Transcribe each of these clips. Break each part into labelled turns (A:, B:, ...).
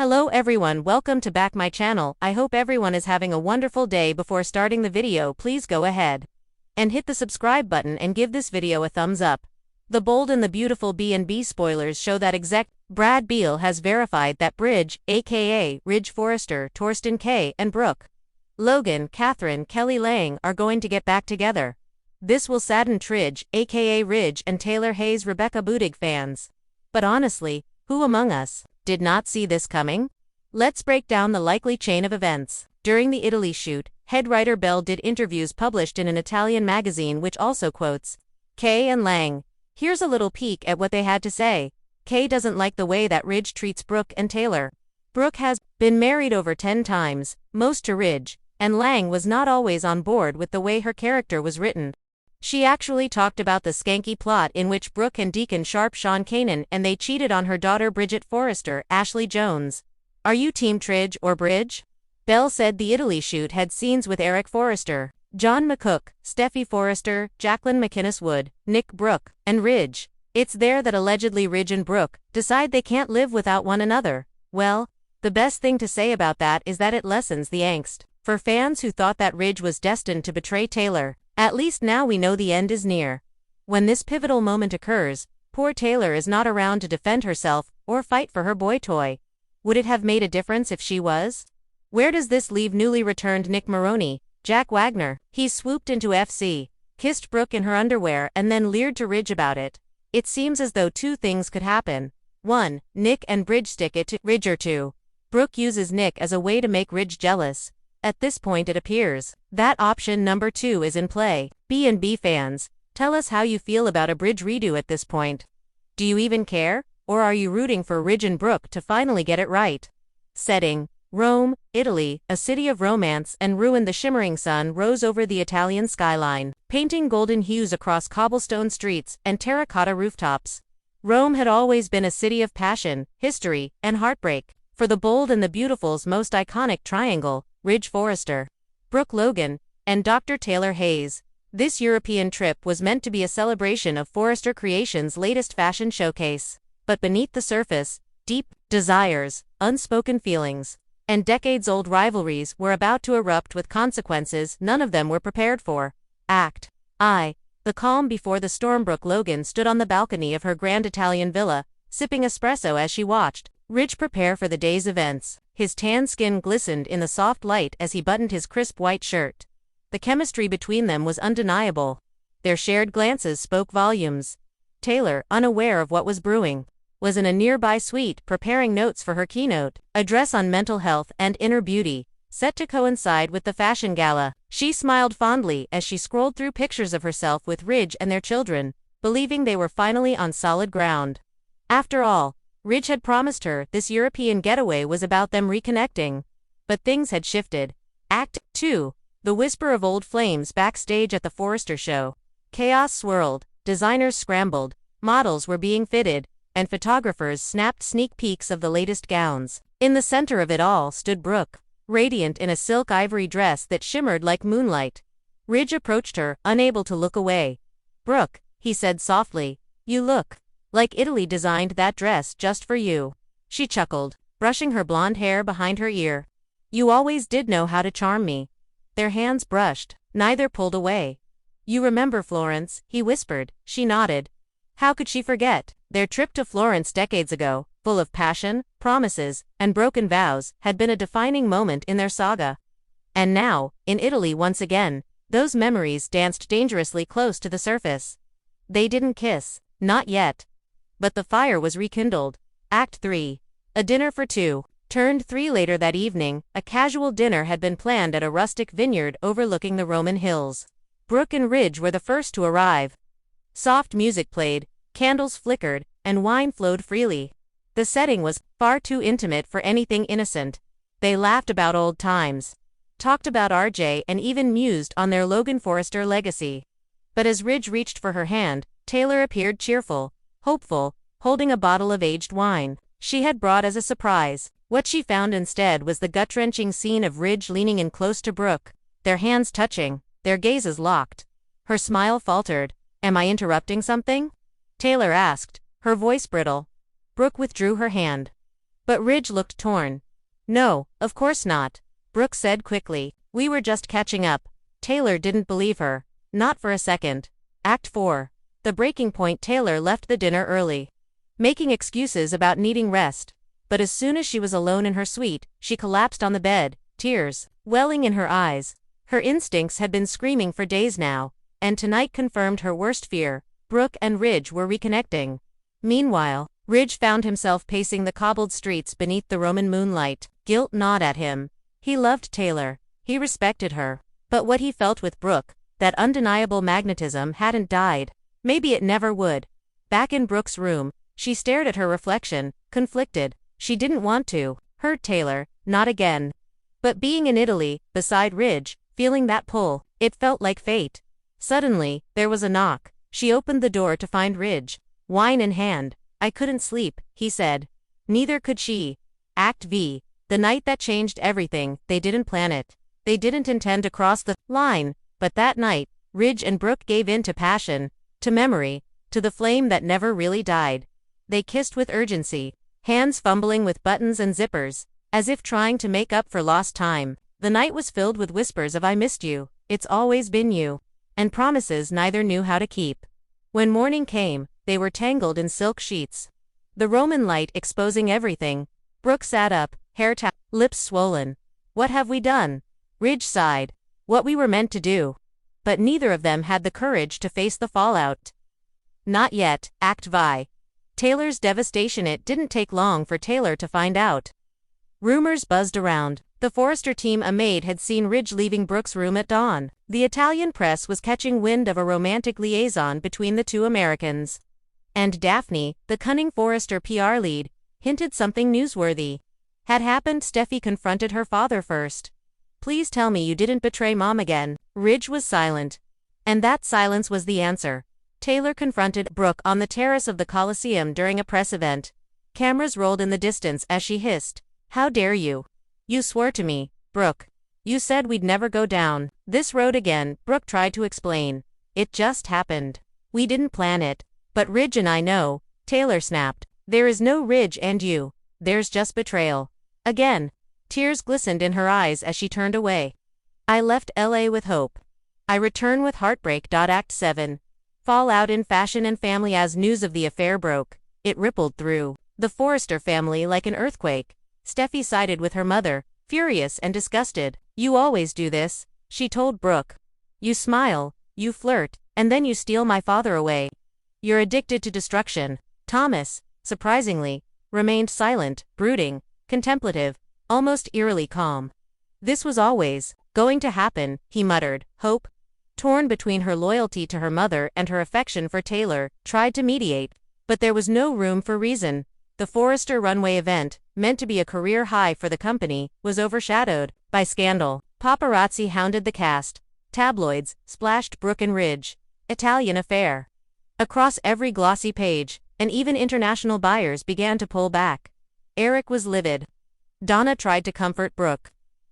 A: Hello everyone, welcome to back my channel. I hope everyone is having a wonderful day. Before starting the video, please go ahead and hit the subscribe button and give this video a thumbs up. The Bold and the Beautiful B&B spoilers show that exec Brad Beal has verified that Bridge, aka Ridge Forrester, Torsten K, and Brooke, Logan, Catherine, Kelly Lang are going to get back together. This will sadden Tridge, aka Ridge, and Taylor Hayes' Rebecca Budig fans. But honestly, who among us did not see this coming? Let's break down the likely chain of events. During the Italy shoot, head writer Bell did interviews published in an Italian magazine which also quotes Kay and Lang. Here's a little peek at what they had to say. Kay doesn't like the way that Ridge treats Brooke and Taylor. Brooke has been married over 10 times, most to Ridge, and Lang was not always on board with the way her character was written. She actually talked about the skanky plot in which Brooke and Deacon Sharp Sean Kanan and they cheated on her daughter Bridget Forrester, Ashley Jones. Are you Team Tridge or Bridge? Bell said the Italy shoot had scenes with Eric Forrester, John McCook, Steffi Forrester, Jacqueline McInnes Wood, Nick Brooke, and Ridge. It's there that allegedly Ridge and Brooke decide they can't live without one another. Well, the best thing to say about that is that it lessens the angst for fans who thought that Ridge was destined to betray Taylor. At least now we know the end is near. When this pivotal moment occurs, poor Taylor is not around to defend herself or fight for her boy toy. Would it have made a difference if she was? Where does this leave newly returned Nick Maroney, Jack Wagner? He swooped into FC, kissed Brooke in her underwear and then leered to Ridge about it. It seems as though two things could happen. 1. Nick and Bridge stick it to Ridge, or 2. Brooke uses Nick as a way to make Ridge jealous. At this point it appears that option number 2 is in play. B&B fans, tell us how you feel about a Bridge redo at this point. Do you even care? Or are you rooting for Ridge and Brooke to finally get it right? Setting: Rome, Italy, a city of romance and ruin. The shimmering sun rose over the Italian skyline, painting golden hues across cobblestone streets and terracotta rooftops. Rome had always been a city of passion, history, and heartbreak. For the Bold and the Beautiful's most iconic triangle, Ridge Forrester, Brooke Logan, and Dr. Taylor Hayes, this European trip was meant to be a celebration of Forrester Creations' latest fashion showcase. But beneath the surface, deep desires, unspoken feelings, and decades-old rivalries were about to erupt with consequences none of them were prepared for. Act I. The calm before the storm. Brooke Logan stood on the balcony of her grand Italian villa, sipping espresso as she watched Ridge prepare for the day's events. His tan skin glistened in the soft light as he buttoned his crisp white shirt. The chemistry between them was undeniable. Their shared glances spoke volumes. Taylor, unaware of what was brewing, was in a nearby suite preparing notes for her keynote address on mental health and inner beauty, set to coincide with the fashion gala. She smiled fondly as she scrolled through pictures of herself with Ridge and their children, believing they were finally on solid ground. After all, Ridge had promised her this European getaway was about them reconnecting. But things had shifted. Act 2. The whisper of old flames. Backstage at the Forrester show, chaos swirled, designers scrambled, models were being fitted, and photographers snapped sneak peeks of the latest gowns. In the center of it all stood Brooke, radiant in a silk ivory dress that shimmered like moonlight. Ridge approached her, unable to look away. "Brooke," he said softly, "you look like Italy designed that dress just for you." She chuckled, brushing her blonde hair behind her ear. "You always did know how to charm me." Their hands brushed, neither pulled away. "You remember Florence?" he whispered. She nodded. How could she forget? Their trip to Florence decades ago, full of passion, promises, and broken vows, had been a defining moment in their saga. And now, in Italy once again, those memories danced dangerously close to the surface. They didn't kiss, not yet. But the fire was rekindled. Act 3. A dinner for two. Turned 3 later that evening, a casual dinner had been planned at a rustic vineyard overlooking the Roman hills. Brooke and Ridge were the first to arrive. Soft music played, candles flickered, and wine flowed freely. The setting was far too intimate for anything innocent. They laughed about old times, talked about RJ, and even mused on their Logan Forrester legacy. But as Ridge reached for her hand, Taylor appeared cheerful, hopeful, holding a bottle of aged wine she had brought as a surprise. What she found instead was the gut-wrenching scene of Ridge leaning in close to Brooke, their hands touching, their gazes locked. Her smile faltered. "Am I interrupting something?" Taylor asked, her voice brittle. Brooke withdrew her hand. But Ridge looked torn. No, of course not, Brooke said quickly. We were just catching up. Taylor didn't believe her. Not for a second. Act 4. The breaking point. Taylor left the dinner early, making excuses about needing rest. But as soon as she was alone in her suite, she collapsed on the bed, tears welling in her eyes. Her instincts had been screaming for days now, and tonight confirmed her worst fear. Brooke and Ridge were reconnecting. Meanwhile, Ridge found himself pacing the cobbled streets beneath the Roman moonlight. Guilt gnawed at him. He loved Taylor. He respected her. But what he felt with Brooke, that undeniable magnetism, hadn't died. Maybe it never would. Back in Brooke's room, she stared at her reflection, conflicted. She didn't want to hurt Taylor, not again. But being in Italy, beside Ridge, feeling that pull, it felt like fate. Suddenly, there was a knock. She opened the door to find Ridge, wine in hand. I couldn't sleep, he said. Neither could she. Act V. The night that changed everything. They didn't plan it. They didn't intend to cross the line. But that night, Ridge and Brooke gave in to passion, to memory, to the flame that never really died. They kissed with urgency, hands fumbling with buttons and zippers, as if trying to make up for lost time. The night was filled with whispers of "I missed you," "It's always been you," and promises neither knew how to keep. When morning came, they were tangled in silk sheets, the Roman light exposing everything. Brooke sat up, hair lips swollen. What have we done? Ridge sighed. What we were meant to do. But neither of them had the courage to face the fallout. Not yet. Act Vi. Taylor's devastation. It didn't take long for Taylor to find out. Rumors buzzed around. The Forrester team, a maid, had seen Ridge leaving Brooke's room at dawn. The Italian press was catching wind of a romantic liaison between the two Americans. And Daphne, the cunning Forrester PR lead, hinted something newsworthy had happened. Steffi confronted her father first. Please tell me you didn't betray Mom again. Ridge was silent. And that silence was the answer. Taylor confronted Brooke on the terrace of the Coliseum during a press event. Cameras rolled in the distance as she hissed, "How dare you? You swore to me, Brooke. You said we'd never go down this road again." Brooke tried to explain. "It just happened. We didn't plan it. But Ridge and I know," Taylor snapped. "There is no Ridge and you. There's just betrayal." Again, tears glistened in her eyes as she turned away. I left LA with hope. I return with heartbreak. Act 7. Fallout in fashion and family. As news of the affair broke, it rippled through the Forrester family like an earthquake. Steffi sided with her mother, furious and disgusted. "You always do this," she told Brooke. "You smile, you flirt, and then you steal my father away. You're addicted to destruction." Thomas, surprisingly, remained silent, brooding, contemplative, almost eerily calm. "This was always going to happen," he muttered. Hope, torn between her loyalty to her mother and her affection for Taylor, tried to mediate. But there was no room for reason. The Forrester runway event, meant to be a career high for the company, was overshadowed by scandal. Paparazzi hounded the cast. Tabloids splashed Brooke and Ridge. Italian affair across every glossy page, and even international buyers began to pull back. Eric was livid. Donna tried to comfort Brooke.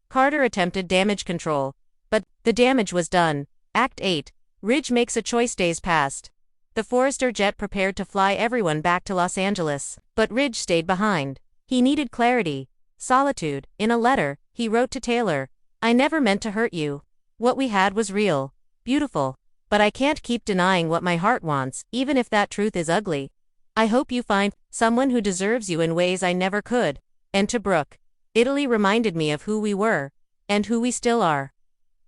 A: Carter attempted damage control. But the damage was done. Act 8. Ridge makes a choice. Days passed. The Forrester jet prepared to fly everyone back to Los Angeles. But Ridge stayed behind. He needed clarity, solitude. In a letter, he wrote to Taylor, "I never meant to hurt you. What we had was real, beautiful. But I can't keep denying what my heart wants, even if that truth is ugly. I hope you find someone who deserves you in ways I never could." And to Brooke, "Italy reminded me of who we were, and who we still are.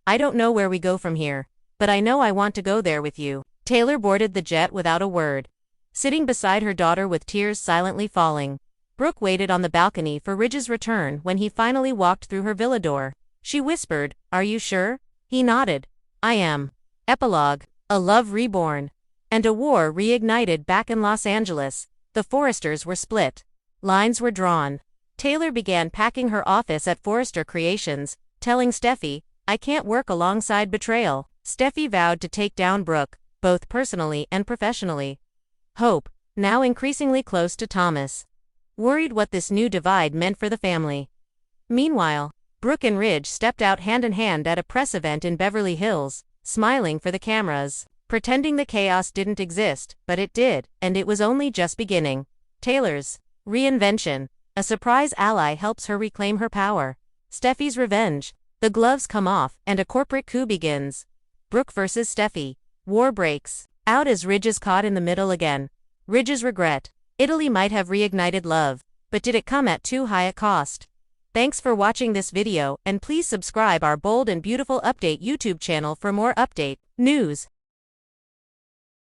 A: I don't know where we go from here, but I know I want to go there with you." Taylor boarded the jet without a word, sitting beside her daughter with tears silently falling. Brooke waited on the balcony for Ridge's return. When he finally walked through her villa door, she whispered, "Are you sure?" He nodded. "I am." Epilogue. A love reborn. And a war reignited back in Los Angeles. The Forresters were split. Lines were drawn. Taylor began packing her office at Forrester Creations, telling Steffi, "I can't work alongside betrayal." Steffi vowed to take down Brooke, both personally and professionally. Hope, now increasingly close to Thomas, worried what this new divide meant for the family. Meanwhile, Brooke and Ridge stepped out hand in hand at a press event in Beverly Hills, smiling for the cameras, pretending the chaos didn't exist, but it did, and it was only just beginning. Taylor's reinvention. A surprise ally helps her reclaim her power. Steffi's revenge. The gloves come off, and a corporate coup begins. Brooke versus Steffi. War breaks out as Ridge is caught in the middle again. Ridge's regret. Italy might have reignited love, but did it come at too high a cost? Thanks for watching this video, and please subscribe our Bold and Beautiful Update YouTube channel for more update news.